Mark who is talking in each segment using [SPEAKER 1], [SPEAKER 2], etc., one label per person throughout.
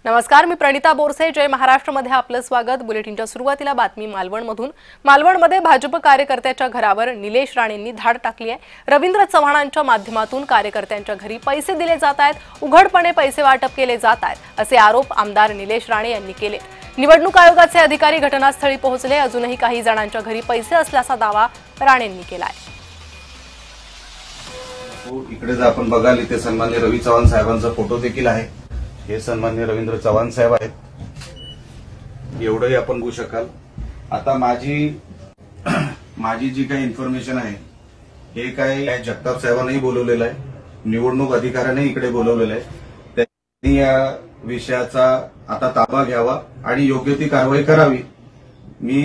[SPEAKER 1] नमस्कार, मी प्रणिता बोरसे. जय महाराष्ट्रमध्ये आपलं स्वागत. बुलेटिनच्या सुरुवातीला बातमी मालवणमधून. मालवणमध्ये भाजप कार्यकर्त्याच्या घरावर निलेश राणेंनी धाड टाकली आहे. रवींद्र चव्हाणांच्या माध्यमातून कार्यकर्त्यांच्या घरी पैसे दिले जात आहेत, उघडपणे पैसे वाटप केले जात आहेत असे आरोप आमदार निलेश राणे यांनी केले. निवडणूक आयोगाचे अधिकारी घटनास्थळी पोहोचले. अजूनही काही जणांच्या घरी पैसे असल्याचा दावा राणेंनी केलाय.
[SPEAKER 2] इकडे जर आपण बघाल इथे सन्माननीय रवी चव्हाण साहेबांचा फोटो देखील आहे. हे सन्माननीय रवींद्र चव्हाण साहेब आहेत. एवढंही आपण बघू शकाल. आता माझी जी काही इन्फॉर्मेशन आहे हे काय जगताप साहेबांनाही बोलवलेलं आहे, निवडणूक अधिकाऱ्याने इकडे बोलवलेलं आहे. त्यांनी या विषयाचा आता ताबा घ्यावा आणि योग्य ती कारवाई करावी. मी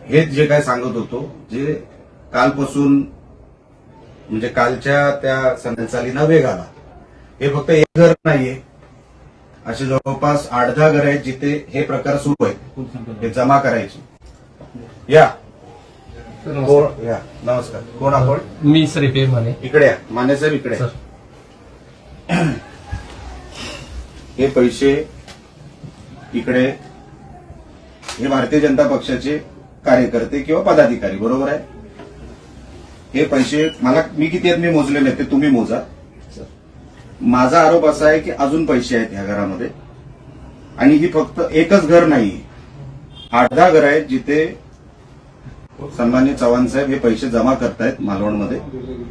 [SPEAKER 2] हेच जे काय सांगत होतो, जे कालपासून म्हणजे कालच्या त्या संचालीना वेग आला. हे फक्त एक घर नाहीये, असे जवळपास 8-10 घर आहेत जिथे हे प्रकार सुरू आहेत, हे जमा करायचे. या नमस्कार. कोण आपण?
[SPEAKER 3] मी श्रीपेर माने.
[SPEAKER 2] इकडे या माने साहेब, इकडे. हे पैसे इकडे हे भारतीय जनता पक्षाचे कार्यकर्ते किंवा पदाधिकारी, बरोबर आहे. हे पैसे मी किती आहेत मी मोजलेले, ते तुम्ही मोजा. माझा आरोप असा आहे की अजून पैसे आहेत ह्या घरामध्ये, आणि ही फक्त एकच घर नाही, 8-10 घर आहेत जिथे सन्माननीय चव्हाण साहेब हे पैसे जमा करतायत मालवणमध्ये.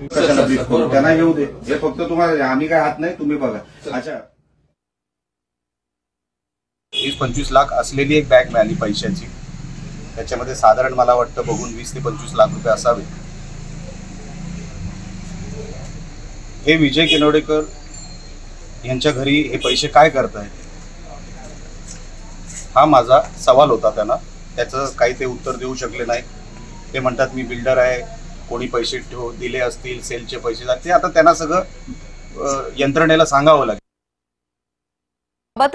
[SPEAKER 2] कशाला ब्रीफ करू, त्यांना येऊ दे. हे फक्त तुम्हाला, आम्ही काय हात नाही, तुम्ही बघा. अच्छा, 20-25 लाख असलेली एक बॅग मिळाली पैशाची. त्याच्यामध्ये साधारण मला वाटतं बघून 20 ते 25 लाख रुपये असावे. हे विजय किनवडेकर यांच्या घरी हे पैसे काय करतायत, हा माझा सवाल होता त्यांना. त्याचं काही ते उत्तर देऊ शकले नाही. ते म्हणतात मी बिल्डर आहे, कोणी पैसे दिले असतील, सेलचे पैसे जाते. आता त्यांना सगळं यंत्रणेला सांगावं लागेल.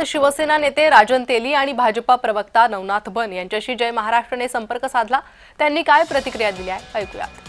[SPEAKER 1] शिवसेना नेते राजन तेली आणि भाजपा प्रवक्ता नवनाथ बन यांच्याशी जय महाराष्ट्रने संपर्क साधला. त्यांनी काय प्रतिक्रिया दिल्या ऐकूयात.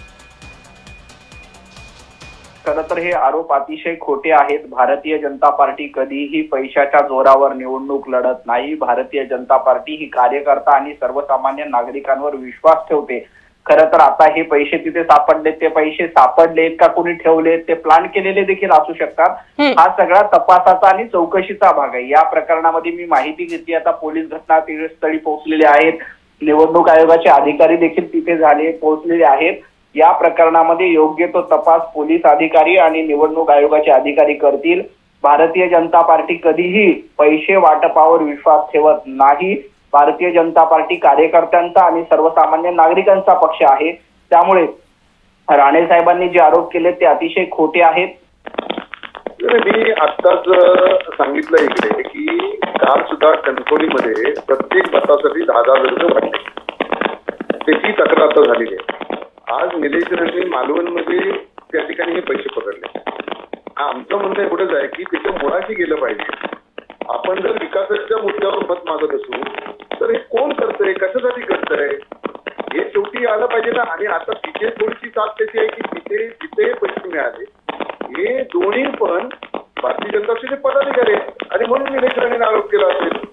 [SPEAKER 4] खरं तर हे आरोप अतिशय खोटे आहेत. भारतीय जनता पार्टी कधीही पैशाच्या जोरावर निवडणूक लढत नाही. भारतीय जनता पार्टी ही कार्यकर्ता आणि सर्वसामान्य नागरिकांवर विश्वास ठेवते. खरं तर आता हे पैसे तिथे सापडलेत, ते पैसे सापडलेत का कोणी ठेवलेत, ते प्लॅन केलेले देखील असू शकतात. हा सगळा तपासाचा आणि चौकशीचा भाग आहे. या प्रकरणामध्ये मी माहिती घेतली. आता पोलीस घटनास्थळी पोहोचलेले आहेत, निवडणूक आयोगाचे अधिकारी देखील तिथे पोहोचलेले आहेत. या प्रकरणामध्ये योग्य तो तपास पोलीस अधिकारी आणि निवडणूक आयोगाचे अधिकारी करतील. भारतीय जनता पार्टी कधीही पैसे वाटपावर विश्वास ठेवत नाही. भारतीय जनता पार्टी कार्यकर्त्यांचा आणि सर्वसामान्य नागरिकांचा पक्ष आहे. त्यामुळे राणे साहेबांनी जे आरोप केले ते अतिशय खोटे आहेत.
[SPEAKER 5] मी आत्ताच सांगितलं इकडे की काल सुद्धा कणकवलीमध्ये प्रत्येक मतासाठी 10,000 रुपये वाटले, त्याची तक्रार आता झालेली आहे. आज निलेश राणे मालवणमध्ये त्या ठिकाणी हे पैसे पकडले. आमचं म्हणणं एवढंच आहे की त्याच्या मुळाशी गेलं पाहिजे. आपण जर विकासाच्या मुद्द्यावर मत मागत असू तर हे कोण करतंय, कशासाठी करतंय, हे शेवटी आलं पाहिजे ना. आणि आता तिथे थोडीशी साथ त्याची आहे की तिथे पैसे मिळाले, हे दोन्ही पण भारतीय जनता पक्षाचे पदाधिकारी आहेत आणि म्हणून निलेश राणेंनी आरोप केला असेल.